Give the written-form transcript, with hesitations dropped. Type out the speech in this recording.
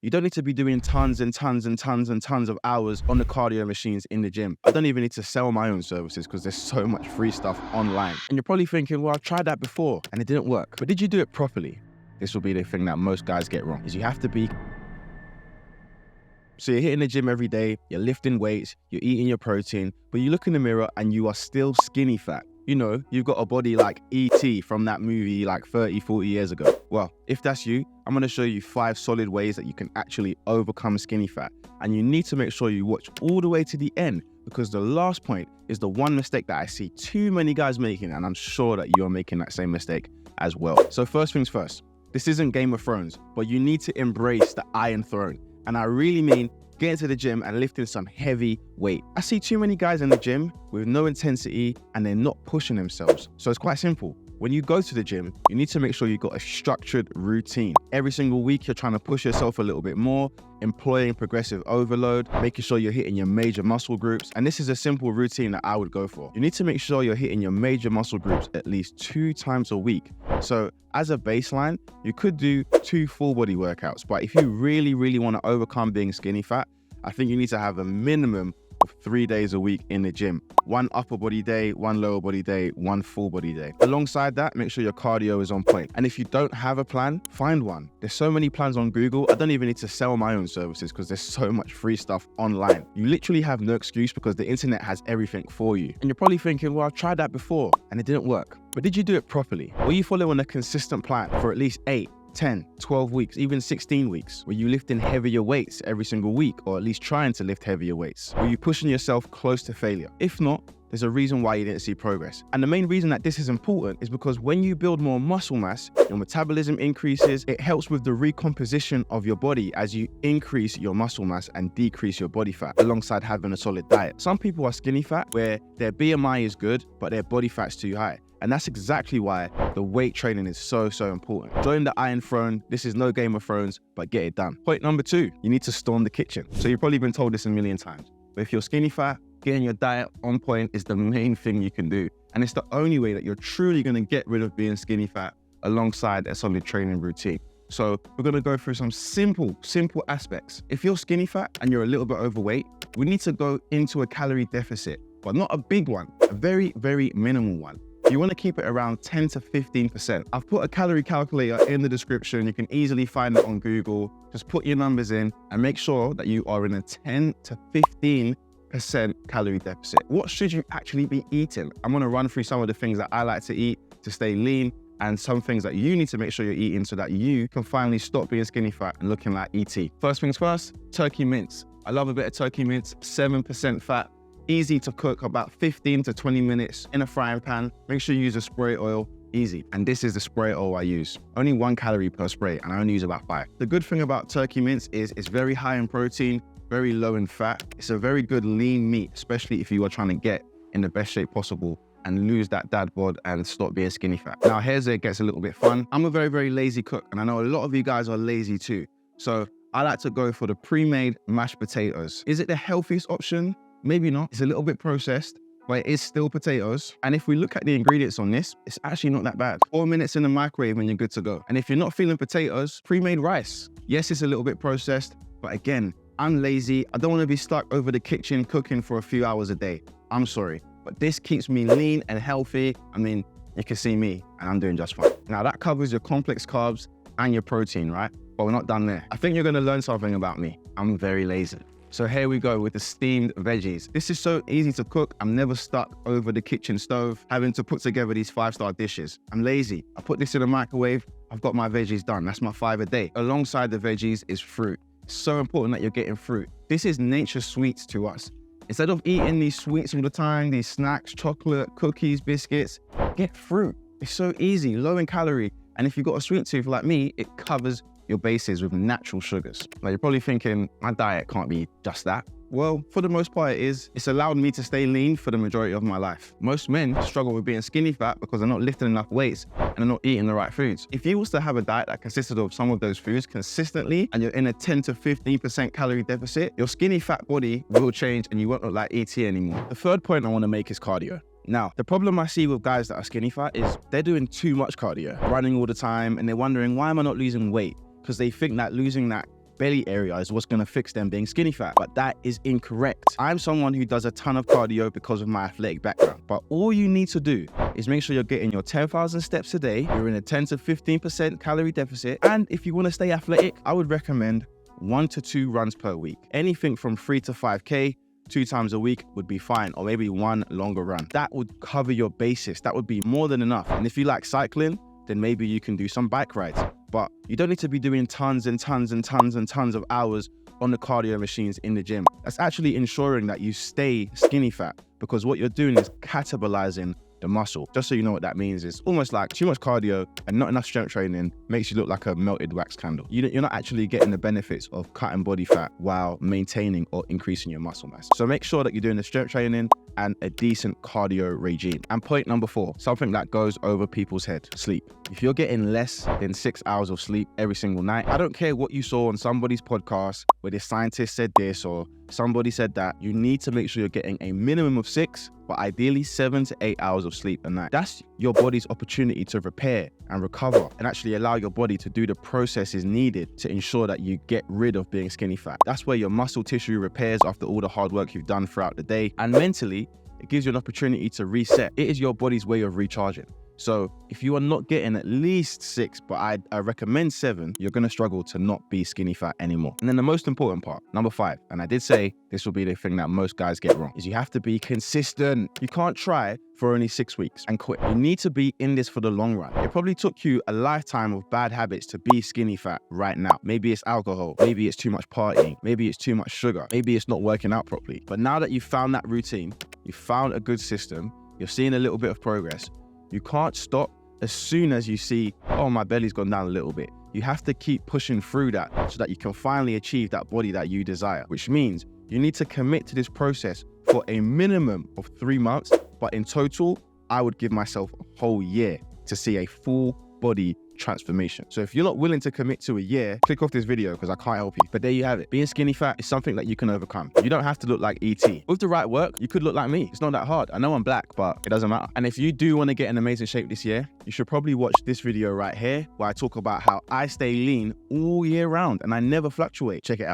You don't need to be doing tons and tons and tons and tons of hours on the cardio machines in the gym. I don't even need to sell my own services because there's so much free stuff online. And you're probably thinking, well, I've tried that before and it didn't work. But did you do it properly? This will be the thing that most guys get wrong, is you have to be. So you're hitting the gym every day, you're lifting weights, you're eating your protein, but you look in the mirror and you are still skinny fat. You know, you've got a body like E.T. from that movie like 30, 40 years ago. Well, if that's you, I'm gonna show you 5 solid ways that you can actually overcome skinny fat. And you need to make sure you watch all the way to the end, because the last point is the one mistake that I see too many guys making, and I'm sure that you're making that same mistake as well. So first things first, this isn't Game of Thrones, but you need to embrace the Iron Throne. And I really mean getting to the gym and lifting some heavy weight. I see too many guys in the gym with no intensity and they're not pushing themselves. So it's quite simple. When you go to the gym, you need to make sure you've got a structured routine. Every single week, you're trying to push yourself a little bit more, employing progressive overload, making sure you're hitting your major muscle groups. And this is a simple routine that I would go for. You need to make sure you're hitting your major muscle groups at least 2 times a week. So as a baseline, you could do 2 full body workouts. But if you really, really want to overcome being skinny fat, I think you need to have a minimum of 3 days a week in the gym. 1 upper body day, 1 lower body day, 1 full body day. Alongside that, make sure your cardio is on point. And if you don't have a plan, find one. There's so many plans on Google. I don't even need to sell my own services because there's so much free stuff online. You literally have no excuse because the internet has everything for you. And you're probably thinking, well, I've tried that before and it didn't work. But did you do it properly? Were you following a consistent plan for at least 8, 10, 12 weeks, even 16 weeks? Were you lifting heavier weights every single week, or at least trying to lift heavier weights? Were you pushing yourself close to failure? If not, there's a reason why you didn't see progress. And the main reason that this is important is because when you build more muscle mass, your metabolism increases. It helps with the recomposition of your body as you increase your muscle mass and decrease your body fat alongside having a solid diet. Some people are skinny fat where their BMI is good, but their body fat's too high. And that's exactly why the weight training is so important. Join the Iron Throne. This is no Game of Thrones, but get it done. Point number 2, you need to storm the kitchen. So you've probably been told this a million times, but if you're skinny fat, getting your diet on point is the main thing you can do. And it's the only way that you're truly gonna get rid of being skinny fat alongside a solid training routine. So we're gonna go through some simple aspects. If you're skinny fat and you're a little bit overweight, we need to go into a calorie deficit, but not a big one, a very, very minimal one. You want to keep it around 10 to 15%. I've put a calorie calculator in the description. You can easily find it on Google. Just put your numbers in and make sure that you are in a 10 to 15% calorie deficit. What should you actually be eating? I'm going to run through some of the things that I like to eat to stay lean, and some things that you need to make sure you're eating so that you can finally stop being skinny fat and looking like ET. First things first, turkey mince. I love a bit of turkey mince, 7% fat. Easy to cook, about 15 to 20 minutes in a frying pan. Make sure you use a spray oil, easy. And this is the spray oil I use. Only 1 calorie per spray, and I only use about 5. The good thing about turkey mince is it's very high in protein, very low in fat. It's a very good lean meat, especially if you are trying to get in the best shape possible and lose that dad bod and stop being skinny fat. Now here's where it gets a little bit fun. I'm a very, very lazy cook, and I know a lot of you guys are lazy too. So I like to go for the pre-made mashed potatoes. Is it the healthiest option? Maybe not. It's a little bit processed, but it is still potatoes. And if we look at the ingredients on this, it's actually not that bad. 4 minutes in the microwave and you're good to go. And if you're not feeling potatoes, pre-made rice. Yes, it's a little bit processed, but again, I'm lazy. I don't want to be stuck over the kitchen cooking for a few hours a day. I'm sorry, but this keeps me lean and healthy. I mean, you can see me and I'm doing just fine. Now that covers your complex carbs and your protein, right? But we're not done there. I think you're going to learn something about me. I'm very lazy. So here we go with the steamed veggies. This is so easy to cook. I'm never stuck over the kitchen stove having to put together these 5-star dishes. I'm lazy. I put this in the microwave. I've got my veggies done. That's my 5 a day. Alongside the veggies is fruit. It's so important that you're getting fruit. This is nature's sweets to us. Instead of eating these sweets all the time, these snacks, chocolate, cookies, biscuits, get fruit. It's so easy, low in calorie. And if you've got a sweet tooth like me, it covers your bases with natural sugars. Now you're probably thinking, my diet can't be just that. Well, for the most part it is. It's allowed me to stay lean for the majority of my life. Most men struggle with being skinny fat because they're not lifting enough weights and they're not eating the right foods. If you was to have a diet that consisted of some of those foods consistently and you're in a 10 to 15% calorie deficit, your skinny fat body will change and you won't look like ET anymore. The third point I want to make is cardio. Now, the problem I see with guys that are skinny fat is they're doing too much cardio, running all the time, and they're wondering, why am I not losing weight? Because they think that losing that belly area is what's gonna fix them being skinny fat, but that is incorrect. I'm someone who does a ton of cardio because of my athletic background, but all you need to do is make sure you're getting your 10,000 steps a day, you're in a 10 to 15% calorie deficit, and if you wanna stay athletic, I would recommend 1 to 2 runs per week. Anything from 3 to 5K, 2 times a week would be fine, or maybe 1 longer run. That would cover your basis. That would be more than enough. And if you like cycling, then maybe you can do some bike rides. But you don't need to be doing tons and tons and tons and tons of hours on the cardio machines in the gym. That's actually ensuring that you stay skinny fat, because what you're doing is catabolizing the muscle. Just so you know what that means, is almost like too much cardio and not enough strength training makes you look like a melted wax candle. You're not actually getting the benefits of cutting body fat while maintaining or increasing your muscle mass. So make sure that you're doing the strength training and a decent cardio regime. And point number 4, something that goes over people's head: sleep. If you're getting less than 6 hours of sleep every single night, I don't care what you saw on somebody's podcast where this scientist said this or somebody said that, you need to make sure you're getting a minimum of 6, but ideally 7 to 8 hours of sleep a night. That's your body's opportunity to repair and recover and actually allow your body to do the processes needed to ensure that you get rid of being skinny fat. That's where your muscle tissue repairs after all the hard work you've done throughout the day. And mentally, it gives you an opportunity to reset. It is your body's way of recharging. So if you are not getting at least 6, but I recommend 7, you're gonna struggle to not be skinny fat anymore. And then the most important part, number 5, and I did say this will be the thing that most guys get wrong, is you have to be consistent. You can't try for only 6 weeks and quit. You need to be in this for the long run. It probably took you a lifetime of bad habits to be skinny fat right now. Maybe it's alcohol, maybe it's too much partying, maybe it's too much sugar, maybe it's not working out properly. But now that you've found that routine, you've found a good system, you're seeing a little bit of progress, you can't stop as soon as you see, oh, my belly's gone down a little bit. You have to keep pushing through that so that you can finally achieve that body that you desire, which means you need to commit to this process for a minimum of 3 months. But in total, I would give myself a whole year to see a full body transformation. So if you're not willing to commit to a year, click off this video because I can't help you. But there you have it. Being skinny fat is something that you can overcome. You don't have to look like ET. With the right work, you could look like me. It's not that hard. I know I'm black, but it doesn't matter. And if you do want to get in amazing shape this year, you should probably watch this video right here where I talk about how I stay lean all year round and I never fluctuate. Check it out.